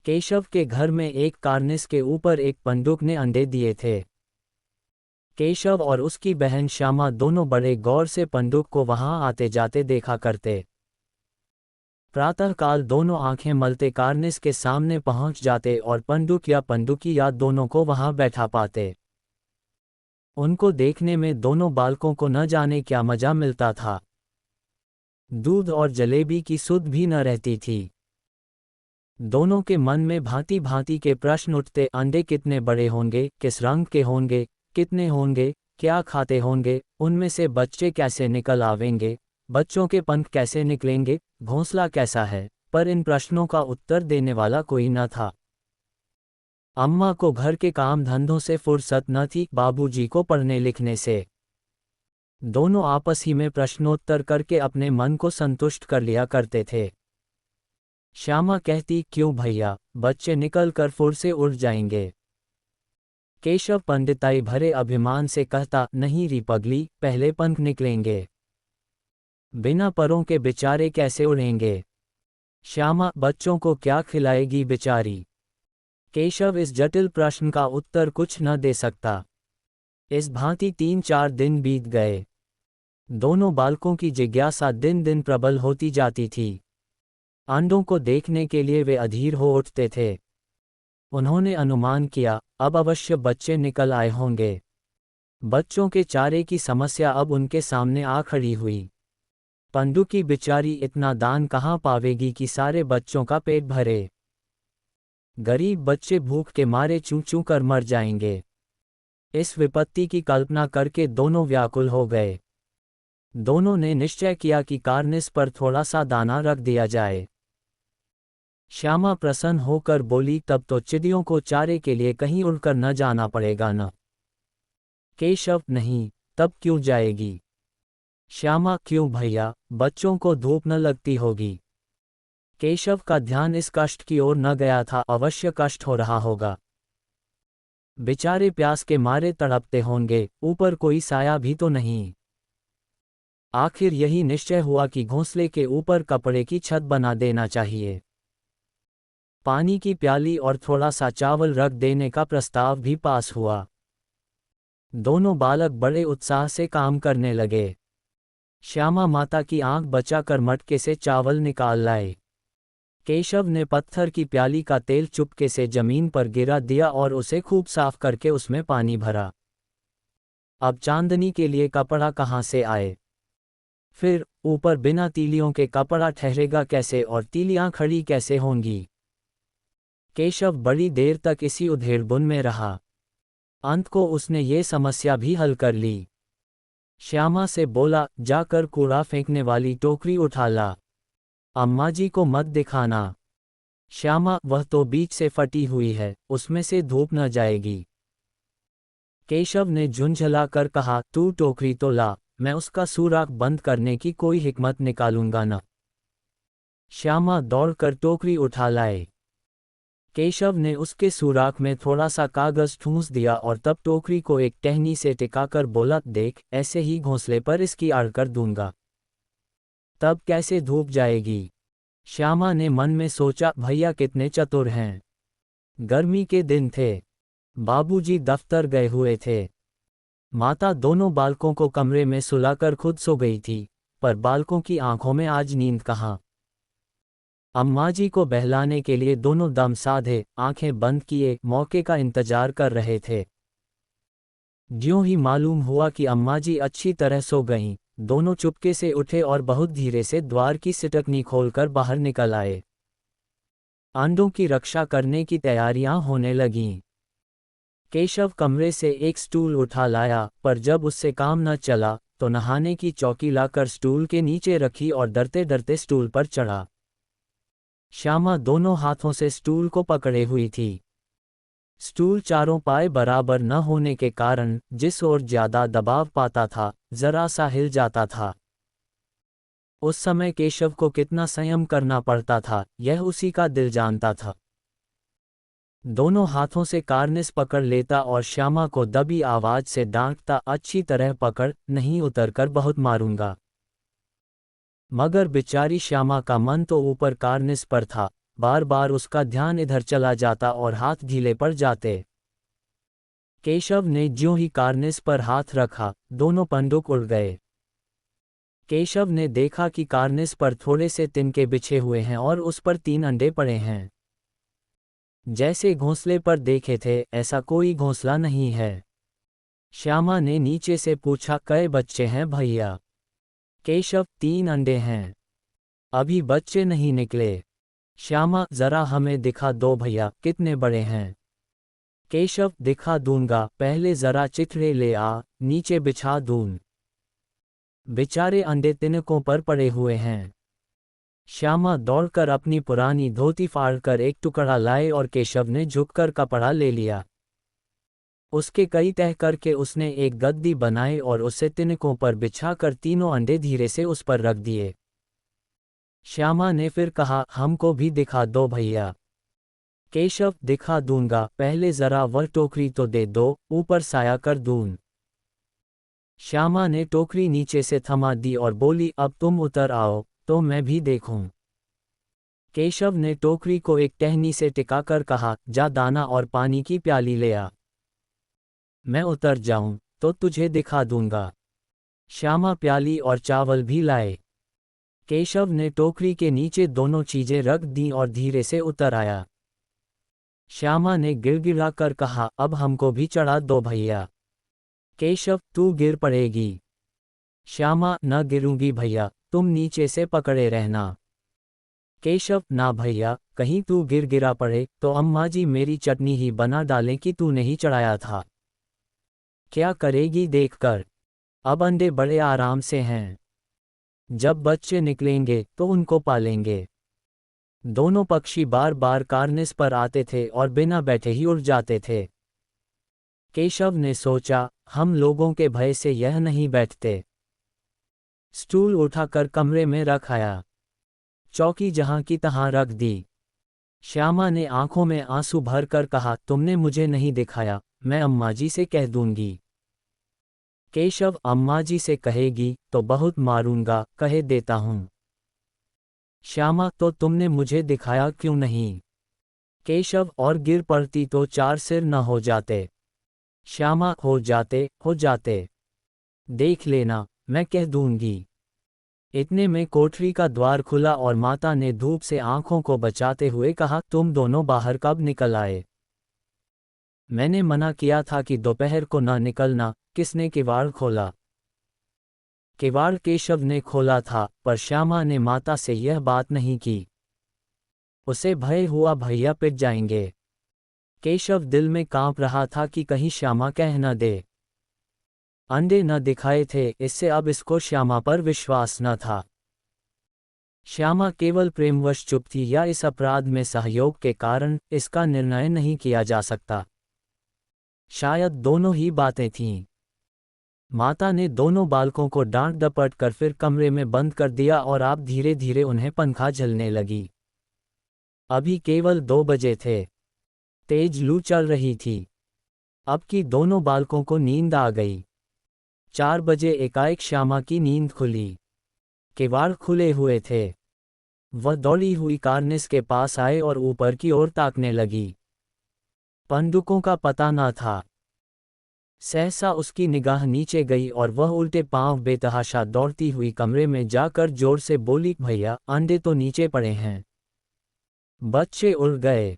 केशव के घर में एक कार्निस के ऊपर एक पंडुक ने अंडे दिए थे। केशव और उसकी बहन श्यामा दोनों बड़े गौर से पंडुक को वहां आते जाते देखा करते। प्रातःकाल दोनों आंखें मलते कार्निस के सामने पहुंच जाते और पंडुक या पंडुकी दोनों को वहां बैठा पाते। उनको देखने में दोनों बालकों को न जाने क्या मजा मिलता था। दूध और जलेबी की सुध भी न रहती थी। दोनों के मन में भांति भांति के प्रश्न उठते। अंडे कितने बड़े होंगे, किस रंग के होंगे, कितने होंगे, क्या खाते होंगे, उनमें से बच्चे कैसे निकल आवेंगे, बच्चों के पंख कैसे निकलेंगे, घोंसला कैसा है। पर इन प्रश्नों का उत्तर देने वाला कोई न था। अम्मा को घर के काम धंधों से फुर्सत न थी, बाबूजी को पढ़ने लिखने से। दोनों आपस ही में प्रश्नोत्तर करके अपने मन को संतुष्ट कर लिया करते थे। श्यामा कहती, क्यों भैया, बच्चे निकल कर फुर से उड़ जाएंगे। केशव पंडिताई भरे अभिमान से कहता, नहीं री पगली, पहले पंख निकलेंगे, बिना परों के बेचारे कैसे उड़ेंगे। श्यामा, बच्चों को क्या खिलाएगी बेचारी। केशव इस जटिल प्रश्न का उत्तर कुछ न दे सकता। इस भांति 3-4 दिन बीत गए। दोनों बालकों की जिज्ञासा दिन दिन प्रबल होती जाती थी। अंडों को देखने के लिए वे अधीर हो उठते थे। उन्होंने अनुमान किया, अब अवश्य बच्चे निकल आए होंगे। बच्चों के चारे की समस्या अब उनके सामने आ खड़ी हुई। पंडुकी बेचारी इतना दान कहाँ पावेगी कि सारे बच्चों का पेट भरे। गरीब बच्चे भूख के मारे चूं चूं कर मर जाएंगे। इस विपत्ति की कल्पना करके दोनों व्याकुल हो गए। दोनों ने निश्चय किया कि कार्निस पर थोड़ा सा दाना रख दिया जाए। श्यामा प्रसन्न होकर बोली, तब तो चिड़ियों को चारे के लिए कहीं उड़कर न जाना पड़ेगा न। केशव, नहीं, तब क्यों जाएगी। श्यामा, क्यों भैया, बच्चों को धूप न लगती होगी। केशव का ध्यान इस कष्ट की ओर न गया था, अवश्य कष्ट हो रहा होगा। बेचारे प्यास के मारे तड़पते होंगे, ऊपर कोई साया भी तो नहीं। आखिर यही निश्चय हुआ कि घोंसले के ऊपर कपड़े की छत बना देना चाहिए। पानी की प्याली और थोड़ा सा चावल रख देने का प्रस्ताव भी पास हुआ। दोनों बालक बड़े उत्साह से काम करने लगे। श्यामा माता की आंख बचाकर मटके से चावल निकाल लाए। केशव ने पत्थर की प्याली का तेल चुपके से जमीन पर गिरा दिया और उसे खूब साफ करके उसमें पानी भरा। अब चांदनी के लिए कपड़ा कहाँ से आए। फिर ऊपर बिना तीलियों के कपड़ा ठहरेगा कैसे और तीलियां खड़ी कैसे होंगी। केशव बड़ी देर तक इसी उधेड़बुन में रहा। अंत को उसने ये समस्या भी हल कर ली। श्यामा से बोला, जाकर कूड़ा फेंकने वाली टोकरी उठा ला, अम्मा जी को मत दिखाना। श्यामा, वह तो बीच से फटी हुई है, उसमें से धूप न जाएगी। केशव ने झुंझलाकर कहा, तू टोकरी तो ला, मैं उसका सुराख बंद करने की कोई हिकमत निकालूंगा न। श्यामा दौड़कर टोकरी उठा लाए। केशव ने उसके सुराख में थोड़ा सा कागज ठूंस दिया और तब टोकरी को एक टहनी से टिकाकर बोला, देख, ऐसे ही घोंसले पर इसकी आड़ कर दूंगा, तब कैसे धूप जाएगी। श्यामा ने मन में सोचा, भैया कितने चतुर हैं। गर्मी के दिन थे, बाबूजी दफ्तर गए हुए थे। माता दोनों बालकों को कमरे में सुलाकर खुद सो गई थी, पर बालकों की आंखों में आज नींद कहाँ। अम्मा जी को बहलाने के लिए दोनों दम साधे, आंखें बंद किए, मौके का इंतजार कर रहे थे। ज्यों ही मालूम हुआ कि अम्मा जी अच्छी तरह सो गईं, दोनों चुपके से उठे और बहुत धीरे से द्वार की सिटकनी खोलकर बाहर निकल आए। अंडों की रक्षा करने की तैयारियां होने लगीं। केशव कमरे से एक स्टूल उठा लाया, पर जब उससे काम न चला तो नहाने की चौकी लाकर स्टूल के नीचे रखी और डरते डरते स्टूल पर चढ़ा। श्यामा दोनों हाथों से स्टूल को पकड़े हुई थी। स्टूल चारों पाए बराबर न होने के कारण जिस ओर ज्यादा दबाव पाता था, जरा सा हिल जाता था। उस समय केशव को कितना संयम करना पड़ता था, यह उसी का दिल जानता था। दोनों हाथों से कार्निस पकड़ लेता और श्यामा को दबी आवाज से डांटता, अच्छी तरह पकड़, नहीं उतरकर बहुत मारूंगा। मगर बेचारी श्यामा का मन तो ऊपर कार्निस पर था। बार बार उसका ध्यान इधर चला जाता और हाथ ढीले पड़ जाते। केशव ने ज्यों ही कार्निस पर हाथ रखा, दोनों पंडुक उड़ गए। केशव ने देखा कि कार्निस पर थोड़े से तिनके बिछे हुए हैं और उस पर 3 अंडे पड़े हैं। जैसे घोंसले पर देखे थे, ऐसा कोई घोंसला नहीं है। श्यामा ने नीचे से पूछा, कई बच्चे हैं भैया? केशव, 3 अंडे हैं। अभी बच्चे नहीं निकले। श्यामा, जरा हमें दिखा दो भैया, कितने बड़े हैं? केशव, दिखा दूंगा, पहले जरा चिथड़े ले आ, नीचे बिछा दूं। बेचारे अंडे तिनकों पर पड़े हुए हैं। श्यामा दौड़कर अपनी पुरानी धोती फाड़कर एक टुकड़ा लाए और केशव ने झुककर कपड़ा ले लिया। उसके कई तह करके उसने एक गद्दी बनाई और उसे तिनकों पर बिछाकर 3 अंडे धीरे से उस पर रख दिए। श्यामा ने फिर कहा, हमको भी दिखा दो भैया। केशव, दिखा दूंगा, पहले जरा वह टोकरी तो दे दो, ऊपर साया कर दूं। श्यामा ने टोकरी नीचे से थमा दी और बोली, अब तुम उतर आओ तो मैं भी देखूं। केशव ने टोकरी को एक टहनी से टिकाकर कहा, जा दाना और पानी की प्याली ले आ। मैं उतर जाऊं तो तुझे दिखा दूंगा। श्यामा प्याली और चावल भी लाए। केशव ने टोकरी के नीचे दोनों चीजें रख दी और धीरे से उतर आया। श्यामा ने गिड़गिड़ा कर कहा, अब हमको भी चढ़ा दो भैया। केशव, तू गिर पड़ेगी। श्यामा, न गिरूंगी भैया, तुम नीचे से पकड़े रहना। केशव, ना भैया, कहीं तू गिर गिरा पड़े तो अम्मा जी मेरी चटनी ही बना डालें कि तूने ही चढ़ाया था। क्या करेगी देखकर? अब अंडे बड़े आराम से हैं। जब बच्चे निकलेंगे तो उनको पालेंगे। दोनों पक्षी बार बार कार्निस पर आते थे और बिना बैठे ही उड़ जाते थे। केशव ने सोचा, हम लोगों के भय से यह नहीं बैठते। स्टूल उठाकर कमरे में रख आया। चौकी जहां की तहां रख दी। श्यामा ने आंखों में आंसू भरकर कहा, तुमने मुझे नहीं दिखाया, मैं अम्मा जी से कह दूंगी। केशव, अम्मा जी से कहेगी तो बहुत मारूंगा, कहे देता हूं। श्यामा, तो तुमने मुझे दिखाया क्यों नहीं? केशव, और गिर पड़ती तो 4 सिर न हो जाते। श्यामा, हो जाते। देख लेना, मैं कह दूंगी। इतने में कोठरी का द्वार खुला और माता ने धूप से आंखों को बचाते हुए कहा, तुम दोनों बाहर कब निकल आए? मैंने मना किया था कि दोपहर को न निकलना। किसने किवाड़ खोला? किवाड़ केशव ने खोला था, पर श्यामा ने माता से यह बात नहीं की। उसे भय हुआ भैया पिट जाएंगे। केशव दिल में कांप रहा था कि कहीं श्यामा कह न दे। अंडे न दिखाए थे, इससे अब इसको श्यामा पर विश्वास न था। श्यामा केवल प्रेमवश चुप थी या इस अपराध में सहयोग के कारण, इसका निर्णय नहीं किया जा सकता। शायद दोनों ही बातें थीं। माता ने दोनों बालकों को डांट डपट कर फिर कमरे में बंद कर दिया और आप धीरे धीरे उन्हें पंखा झलने लगी। अभी केवल 2 बजे थे। तेज लू चल रही थी। अब की दोनों बालकों को नींद आ गई। 4 बजे एकाएक श्यामा की नींद खुली। किवाड़ खुले हुए थे। वह दौड़ी हुई कार्निस के पास आए और ऊपर की ओर ताकने लगी। पंडुकों का पता न था। सहसा उसकी निगाह नीचे गई और वह उल्टे पांव बेतहाशा दौड़ती हुई कमरे में जाकर जोर से बोली, भैया, अंडे तो नीचे पड़े हैं। बच्चे उड़ गए।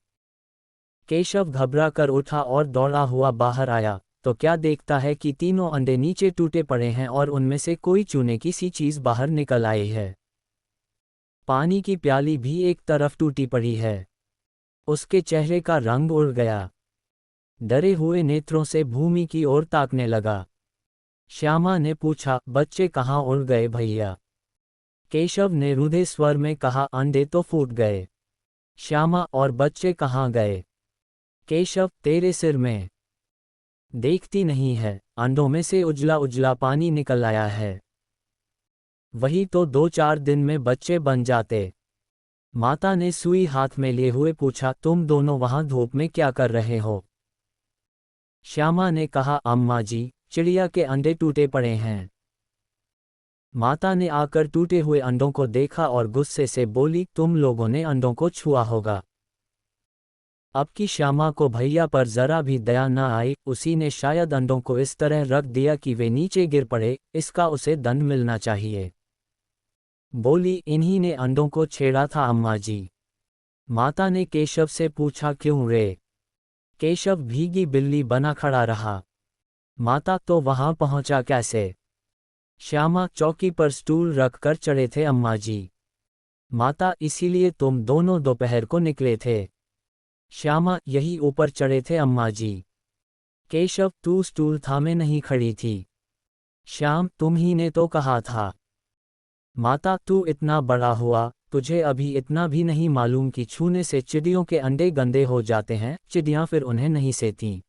केशव घबरा कर उठा और दौड़ा हुआ बाहर आया तो क्या देखता है कि 3 अंडे नीचे टूटे पड़े हैं और उनमें से कोई चूने की सी चीज बाहर निकल आई है। पानी की प्याली भी एक तरफ टूटी पड़ी है। उसके चेहरे का रंग उड़ गया। डरे हुए नेत्रों से भूमि की ओर ताकने लगा। श्यामा ने पूछा, बच्चे कहाँ उड़ गए भैया? केशव ने रुंधे स्वर में कहा, अंडे तो फूट गए। श्यामा, और बच्चे कहाँ गए? केशव, तेरे सिर में। देखती नहीं है, अंडों में से उजला उजला पानी निकल आया है। वही तो 2-4 दिन में बच्चे बन जाते। माता ने सुई हाथ में लिए हुए पूछा, तुम दोनों वहां धूप में क्या कर रहे हो? श्यामा ने कहा, अम्मा जी, चिड़िया के अंडे टूटे पड़े हैं। माता ने आकर टूटे हुए अंडों को देखा और गुस्से से बोली, तुम लोगों ने अंडों को छुआ होगा। अब की श्यामा को भैया पर जरा भी दया न आई, उसी ने शायद अंडों को इस तरह रख दिया कि वे नीचे गिर पड़े, इसका उसे दंड मिलना चाहिए। बोली, इन्हीं ने अंडों को छेड़ा था अम्मा जी। माता ने केशव से पूछा, क्यों रे? केशव भीगी बिल्ली बना खड़ा रहा। माता, तो वहां पहुंचा कैसे? श्यामा, चौकी पर स्टूल रख कर चढ़े थे अम्मा जी। माता, इसीलिए तुम दोनों दोपहर को निकले थे? श्यामा, यही ऊपर चढ़े थे अम्मा जी। केशव, तू स्टूल थामे नहीं खड़ी थी। श्याम, तुम ही ने तो कहा था। माता, तू इतना बड़ा हुआ, तुझे अभी इतना भी नहीं मालूम कि छूने से चिड़ियों के अंडे गंदे हो जाते हैं, चिड़ियां फिर उन्हें नहीं सेतीं।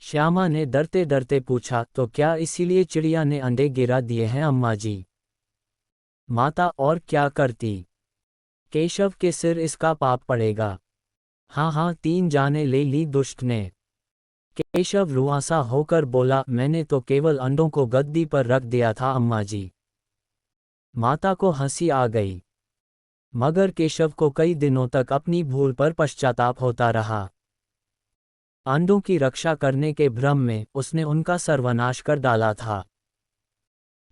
श्यामा ने डरते डरते पूछा, तो क्या इसीलिए चिड़िया ने अंडे गिरा दिए हैं अम्मा जी? माता, और क्या करती? केशव के सिर इसका पाप पड़ेगा। हाँ हाँ, 3 जाने ले ली दुष्ट ने। केशव रुआंसा होकर बोला, मैंने तो केवल अंडों को गद्दी पर रख दिया था अम्मा जी। माता को हंसी आ गई, मगर केशव को कई दिनों तक अपनी भूल पर पश्चाताप होता रहा। अंडों की रक्षा करने के भ्रम में उसने उनका सर्वनाश कर डाला था।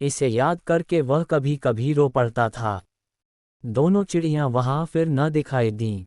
इसे याद करके वह कभी कभी रो पड़ता था। दोनों चिड़ियां वहां फिर न दिखाई दीं।